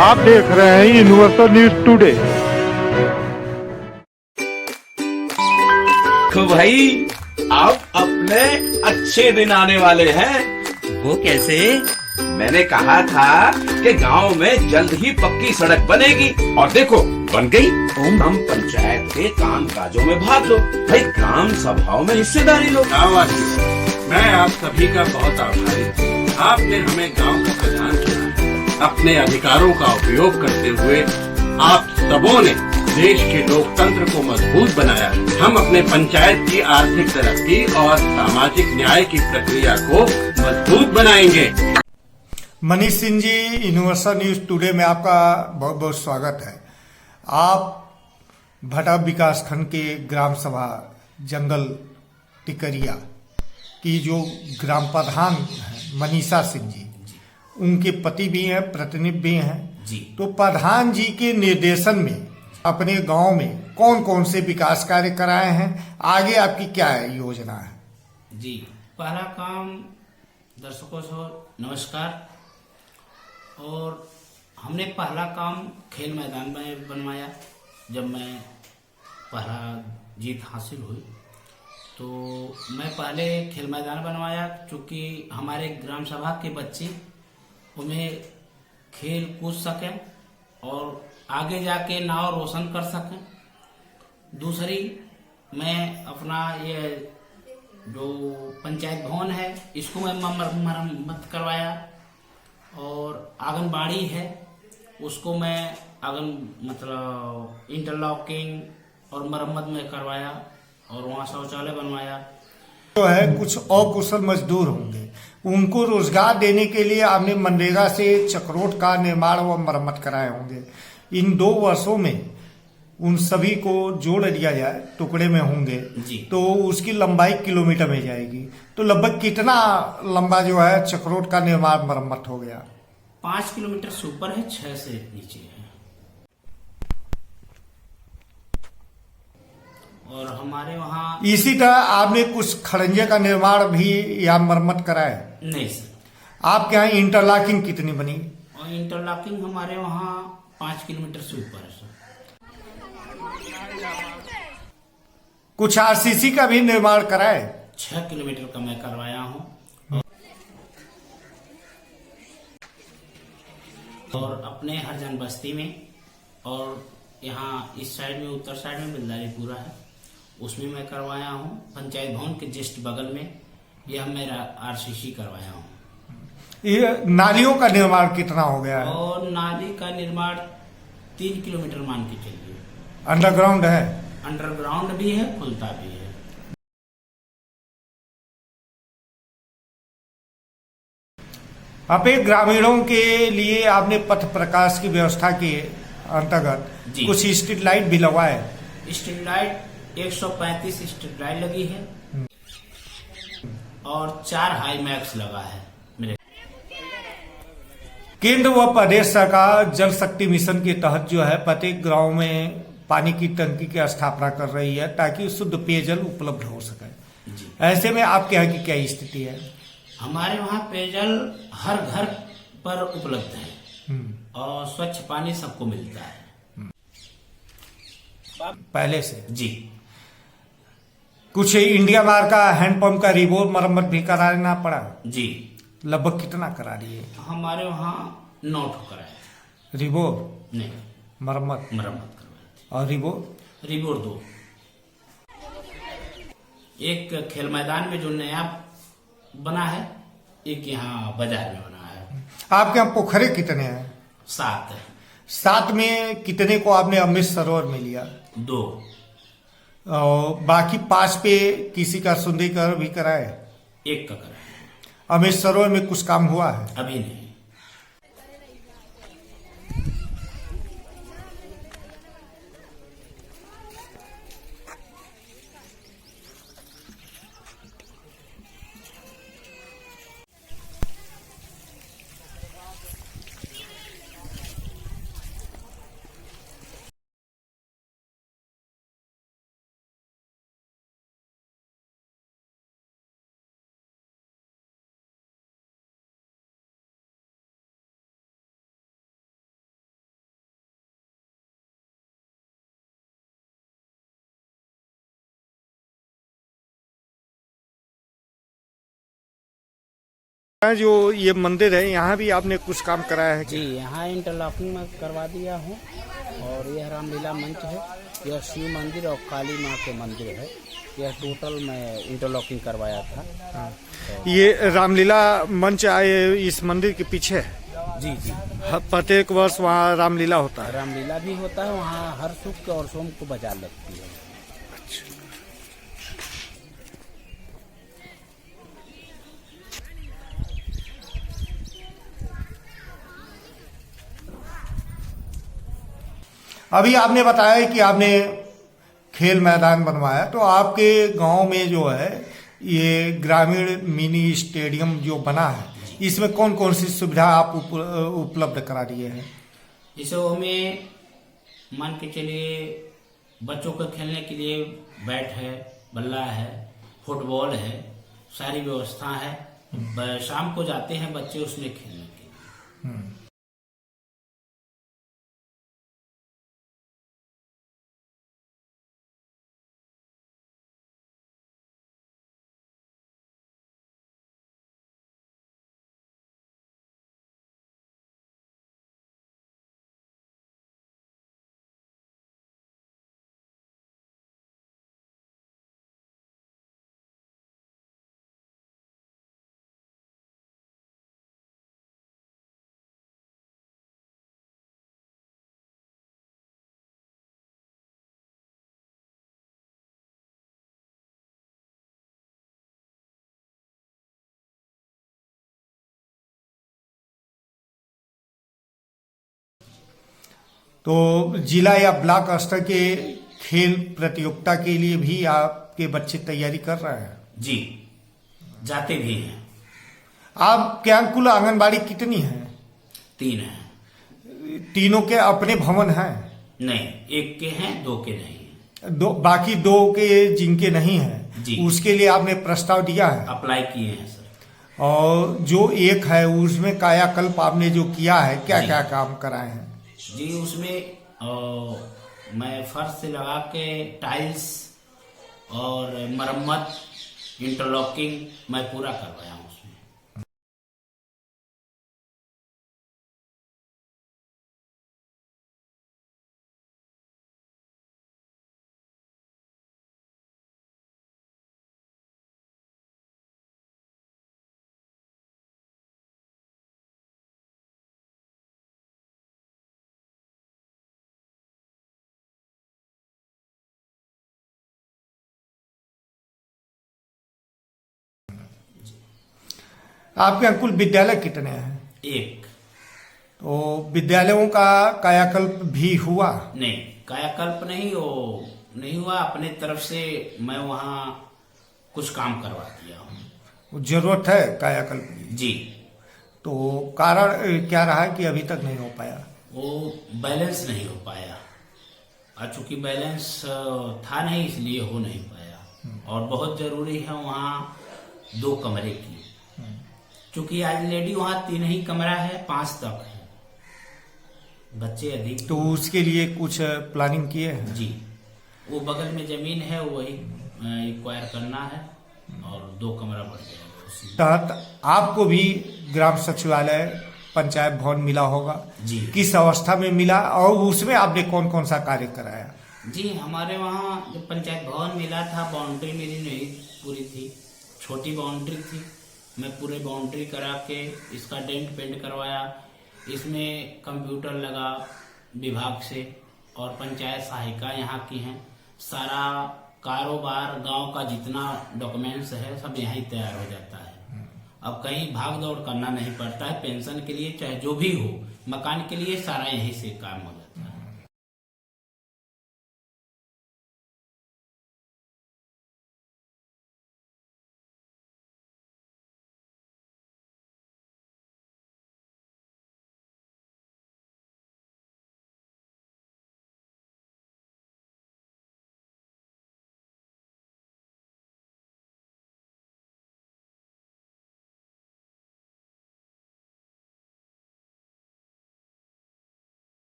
आप देख रहे हैं यूनिवर्सल न्यूज टुडे। तो भाई अब अपने अच्छे दिन आने वाले हैं। वो कैसे? मैंने कहा था कि गांव में जल्द ही पक्की सड़क बनेगी और देखो बन गई। हम पंचायत के काम काजों में भाग लो भाई, ग्राम सभाओं में हिस्सेदारी लो। मैं आप सभी का बहुत आभारी हूँ। आपने हमें गांव का प्रधान चुना है। अपने अधिकारों का उपयोग करते हुए आप सबों ने देश के लोकतंत्र को मजबूत बनाया। हम अपने पंचायत की आर्थिक तरक्की और सामाजिक न्याय की प्रक्रिया को मजबूत बनाएंगे। Manish Singh ji, universal news today में आपका बहुत बहुत स्वागत है। आप भटा विकास खंड के ग्राम सभा जंगल टिकरिया की जो ग्राम प्रधान है मनीषा सिंह जी, उनके पति भी हैं, प्रतिनिधि भी हैं जी। तो प्रधान जी के निर्देशन में अपने गांव में कौन कौन से विकास कार्य कराए हैं, आगे आपकी क्या योजना है? जी, पहला काम दर्शकों को नमस्कार। और हमने पहला काम खेल मैदान में बनवाया। जब मैं पहला जीत हासिल हुई तो मैं पहले खेल मैदान बनवाया, क्योंकि हमारे ग्राम सभा के बच्चे उन्हें खेल कूद सकें और आगे जाके नाम रोशन कर सकें। दूसरी, मैं अपना ये जो पंचायत भवन है इसको मैं मरम्मत करवाया, और आंगनबाड़ी है उसको मैं मतलब इंटरलॉकिंग और मरम्मत में करवाया, और वहाँ शौचालय बनवाया। तो है कुछ अकुशल मजदूर होंगे, उनको रोजगार देने के लिए आपने मनरेगा से चक्रोट का निर्माण व मरम्मत कराए होंगे। इन 2 वर्षों में उन सभी को जोड़ दिया जाए, टुकड़े में होंगे जी। तो उसकी लंबाई किलोमीटर में जाएगी। तो लगभग कितना लंबा जो है चक्रोट का निर्माण मरम्मत हो गया? 5 किलोमीटर से ऊपर है, 6 से नीचे है। और हमारे वहाँ इसी तरह आपने कुछ खड़ंजे का निर्माण भी या मरम्मत कराए? नहीं सर। आपके यहाँ इंटरलॉकिंग कितनी बनी? और इंटरलॉकिंग हमारे वहाँ 5 किलोमीटर से ऊपर है सर। कुछ आरसीसी का भी निर्माण कराए? 6 किलोमीटर का मैं करवाया हूँ। और अपने हरजन बस्ती में, और यहाँ इस साइड में उत्तर साइड में बिल्दारीपुरा है, उसमें मैं करवाया हूँ। पंचायत भवन के जस्ट बगल में यह मेरा आरसीसी करवाया हूँ। ये नालियों का निर्माण कितना हो गया है? और नाली का निर्माण 3 किलोमीटर मान के चलिए। अंडरग्राउंड है? अंडरग्राउंड भी है, खुलता भी है। आप एक ग्रामीणों के लिए आपने पथ प्रकाश की व्यवस्था के अंतर्गत कुछ स्ट्रीट लाइट भी लगवाए? स्ट्रीट लाइट 135 स्ट्रीट लाइट लगी है, और 4 हाई मैक्स लगा है मेरे। केंद्र व प्रदेश सरकार जल शक्ति मिशन के तहत जो है प्रत्येक गांव में पानी की टंकी की स्थापना कर रही है ताकि शुद्ध पेयजल उपलब्ध हो सके। ऐसे में आपके यहाँ की क्या स्थिति है? हमारे वहाँ पेयजल हर घर पर उपलब्ध है, और स्वच्छ पानी सबको मिलता है पहले से जी। कुछ इंडिया मार का हैंडपंप का रिबोर मरम्मत भी कराना पड़ा? जी। लगभग कितना करा दिए? हमारे वहाँ 9 ठोकर है। रिबोर नहीं, मरम्मत मरम्मत करवाई। और रिबोर 2। एक खेल मैदान में जो नया बना है, एक यहाँ बाजार में बना है। आपके यहाँ पोखरे कितने हैं? 7 है। 7 में कितने को आपने अमृत सरोवर में लिया? 2। और बाकी 5 पे किसी का सुंदरीकरण भी कराए? 1 का करा है। अमृत सरोवर में कुछ काम हुआ है? अभी नहीं। यहाँ जो ये मंदिर है यहाँ भी आपने कुछ काम कराया है? जी, यहाँ इंटरलॉकिंग में करवा दिया हूँ। और यह रामलीला मंच है, यह शिव मंदिर और काली माँ के मंदिर है। यह टोटल मैं इंटरलॉकिंग करवाया था। ये रामलीला मंच आए इस मंदिर के पीछे है? जी जी, प्रत्येक वर्ष वहाँ रामलीला होता है? रामलीला भी होता है वहाँ, हर शुक्र और सोम को बाजार लगती है। अभी आपने बताया कि आपने खेल मैदान बनवाया, तो आपके गांव में जो है ये ग्रामीण मिनी स्टेडियम जो बना है, इसमें कौन कौन सी सुविधा आप उपलब्ध करा दिए हैं? जैसे हमें मान के चलिए बच्चों को खेलने के लिए बैट है, बल्ला है, फुटबॉल है, सारी व्यवस्था है। शाम को जाते हैं बच्चे उसमें खेलने के लिए। तो जिला या ब्लॉक स्तर के खेल प्रतियोगिता के लिए भी आपके बच्चे तैयारी कर रहे हैं? जी, जाते भी हैं। आप क्या कुल आंगनबाड़ी कितनी है? 3 हैं। तीनों के अपने भवन हैं? नहीं, 1 के हैं, 2 के नहीं हैं। बाकी 2 के जिनके नहीं है जी, उसके लिए आपने प्रस्ताव दिया है? अप्लाई किए हैं सर। और जो 1 है उसमें कायाकल्प आपने जो किया है, क्या क्या काम कराए हैं? जी, उसमें मैं फर्श से लगा के टाइल्स और मरम्मत, इंटरलॉकिंग मैं पूरा करवाया हूँ उसमें। आपके यहाँ कुल विद्यालय कितने हैं? 1। तो विद्यालयों का कायाकल्प भी हुआ? नहीं, कायाकल्प नहीं हुआ। अपने तरफ से मैं वहाँ कुछ काम करवा दिया हूँ। जरूरत है कायाकल्प की? जी। तो कारण क्या रहा कि अभी तक नहीं हो पाया? वो बैलेंस नहीं हो पाया। चूंकि बैलेंस था नहीं, इसलिए हो नहीं पाया। और बहुत जरूरी है वहाँ 2 कमरे की। चूंकि आज लेडी वहाँ 3 ही कमरा है, 5 तक है, बच्चे अधिक। तो उसके लिए कुछ प्लानिंग किए हैं? जी, वो बगल में जमीन है, वही एक्वायर करना है और 2 कमरा बढ़ जाएगा उसी। तहत आपको भी ग्राम सचिवालय पंचायत भवन मिला होगा? जी। किस अवस्था में मिला और उसमें आपने कौन कौन सा कार्य कराया? जी, हमारे वहाँ जो पंचायत भवन मिला था, बाउंड्री मेरी नहीं पूरी थी, छोटी बाउंड्री थी। मैं पूरे बाउंड्री करा के इसका डेंट पेंट करवाया। इसमें कंप्यूटर लगा विभाग से और पंचायत सहायिका यहाँ की हैं। सारा कारोबार गांव का जितना डॉक्यूमेंट्स है सब यहाँ ही तैयार हो जाता है। अब कहीं भाग दौड़ करना नहीं पड़ता है। पेंशन के लिए चाहे जो भी हो, मकान के लिए सारा यहीं से काम हो जाता है।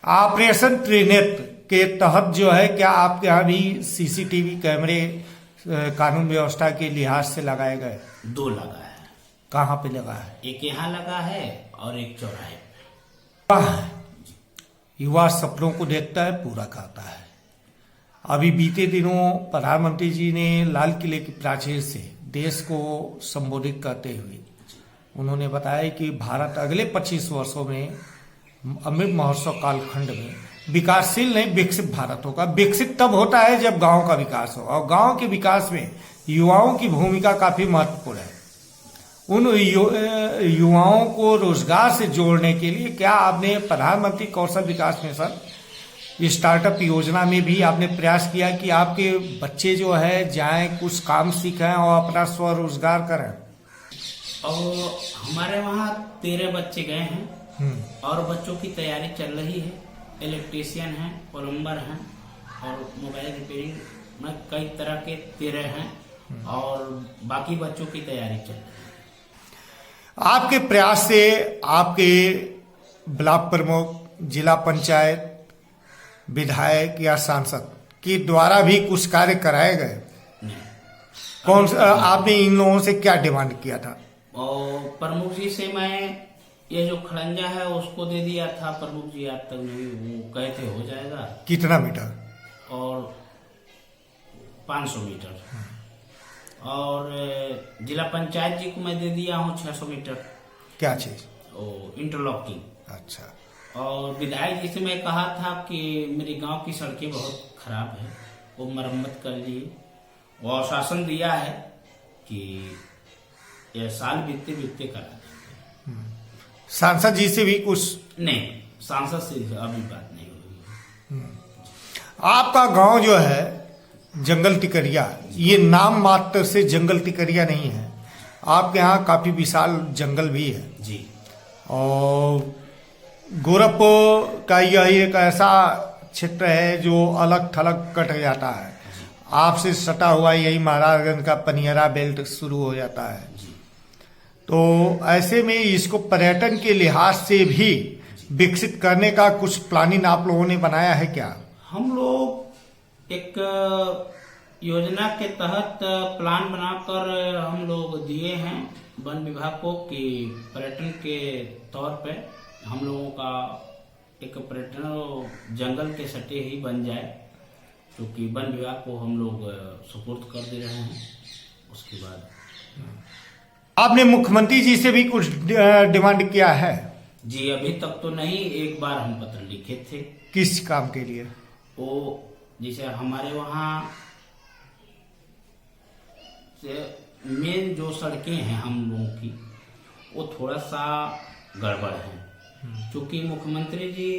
ऑपरेशन त्रिनेत्र के तहत जो है, क्या आपके यहाँ भी सीसीटीवी कैमरे कानून व्यवस्था के लिहाज से लगाए गए? 2 लगा है। कहाँ पे लगा है? एक यहाँ लगा है और एक चौराहे पे। युवा सपनों को देखता है, पूरा करता है। अभी बीते दिनों प्रधानमंत्री जी ने लाल किले की प्राचीर से देश को संबोधित करते हुए उन्होंने बताया कि भारत अगले 25 वर्षों में अमृत महोत्सव कालखंड में विकासशील नहीं विकसित भारत होगा। विकसित तब होता है जब गांव का विकास हो, और गांव के विकास में युवाओं की भूमिका काफी महत्वपूर्ण है। उन युवाओं को रोजगार से जोड़ने के लिए क्या आपने प्रधानमंत्री कौशल विकास मिशन स्टार्टअप योजना में भी आपने प्रयास किया कि आपके बच्चे जो है जाएं, कुछ काम सीखें और अपना स्वरोजगार करें? और हमारे वहाँ 13 बच्चे गए हैं और बच्चों की तैयारी चल रही है। इलेक्ट्रीशियन हैं, प्लम्बर हैं और मोबाइल रिपेयरिंग में कई तरह के 13 हैं और बाकी बच्चों की तैयारी चल रही है। आपके प्रयास से आपके ब्लॉक प्रमुख, जिला पंचायत, विधायक या सांसद के द्वारा भी कुछ कार्य कराए गए? कौन आपने इन लोगों से क्या डिमांड किया था? और प्रमुख जी से मैं ये जो खड़ंजा है उसको दे दिया था। प्रमुख जी आज तक नहीं, वो कहते हो जाएगा। कितना मीटर? और 500 मीटर। और जिला पंचायत जी को मैं दे दिया हूँ 600 मीटर। क्या चीज? इंटरलॉकिंग। अच्छा। और विधायक जी से मैं कहा था कि मेरे गांव की सड़कें बहुत खराब है, वो मरम्मत कर लिए। वो आश्वासन दिया है कि यह साल बीतते बीतते करा देंगे। सांसद जी से भी कुछ? नहीं, सांसद से अभी बात नहीं हुई। आपका गांव जो है जंगल टिकरिया, ये नाम मात्र से जंगल टिकरिया नहीं है, आपके यहाँ काफी विशाल जंगल भी है जी। और गोरखपुर का यह एक ऐसा क्षेत्र है जो अलग थलग कट जाता है। आपसे सटा हुआ यही महाराजगंज का पनियरा बेल्ट शुरू हो जाता है। तो ऐसे में इसको पर्यटन के लिहाज से भी विकसित करने का कुछ प्लानिंग आप लोगों ने बनाया है क्या? हम लोग एक योजना के तहत प्लान बनाकर हम लोग दिए हैं वन विभाग को कि पर्यटन के तौर पे हम लोगों का एक पर्यटन जंगल के सटे ही बन जाए, क्योंकि वन विभाग को हम लोग सुपुर्द कर दे रहे हैं। उसके बाद आपने मुख्यमंत्री जी से भी कुछ डिमांड किया है? जी अभी तक तो नहीं, एक बार हम पत्र लिखे थे। किस काम के लिए? वो जैसे हमारे वहाँ से मेन जो सड़कें हैं हम लोगों की वो थोड़ा सा गड़बड़ है, क्योंकि मुख्यमंत्री जी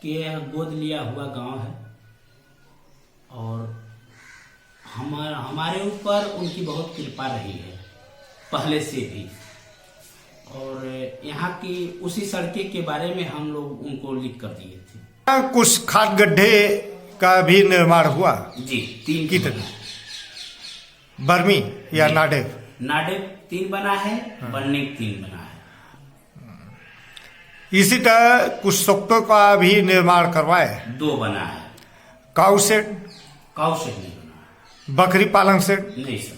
के गोद लिया हुआ गांव है और हमारे ऊपर उनकी बहुत कृपा रही है पहले से भी। और यहाँ की उसी सड़कें के बारे में हम लोग उनको लिख कर दिए थे। कुछ खाद गड्ढे का भी निर्माण हुआ? जी 3 कितने? बर्मी या नाडेव? नाडेव 3 बना है, बनने 3 बना है। इसी तरह कुछ सोक्टों का भी निर्माण करवाए? 2 बना है। काऊ सेट? काऊ सेट नहीं बना है। बकरी पालन सेट? नहीं सर।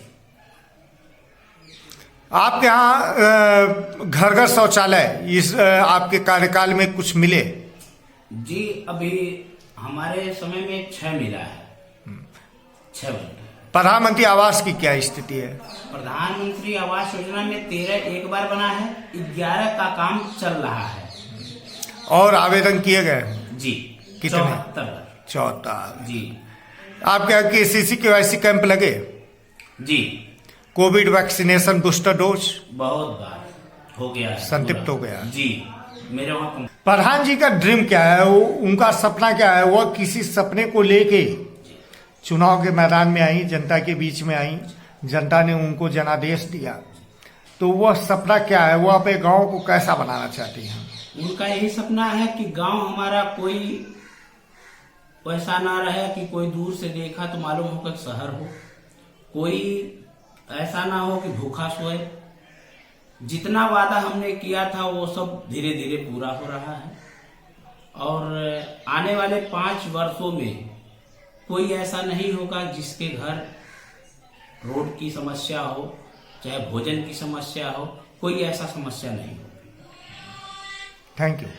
आपके यहाँ घर घर शौचालय इस आपके कार्यकाल में कुछ मिले? जी अभी हमारे समय में 6 मिला है। 6 बना। प्रधानमंत्री आवास की क्या स्थिति है? प्रधानमंत्री आवास योजना में 13 एक बार बना है, 11 का काम चल रहा है। और आवेदन किए गए? जी कितने? 74 जी। आपके यहाँ KCC KYC कैंप लगे? जी। कोविड वैक्सीनेशन बूस्टर डोज बहुत बार हो गया है, संतृप्त हो गया जी। मेरे वहाँ प्रधान जी का ड्रीम क्या है, वो उनका सपना क्या है? वो किसी सपने को लेके चुनाव के मैदान में आई, जनता के बीच में आई, जनता ने उनको जनादेश दिया, तो वह सपना क्या है? वो अपने गांव को कैसा बनाना चाहती हैं? उनका यही सपना है कि गांव हमारा कोई वैसा ना रहे कि कोई दूर से देखा तो मालूम हो कि शहर हो, कोई ऐसा ना हो कि भूखा सोए। जितना वादा हमने किया था वो सब धीरे धीरे पूरा हो रहा है और आने वाले 5 वर्षों में कोई ऐसा नहीं होगा जिसके घर रोड की समस्या हो, चाहे भोजन की समस्या हो, कोई ऐसा समस्या नहीं हो। Thank you.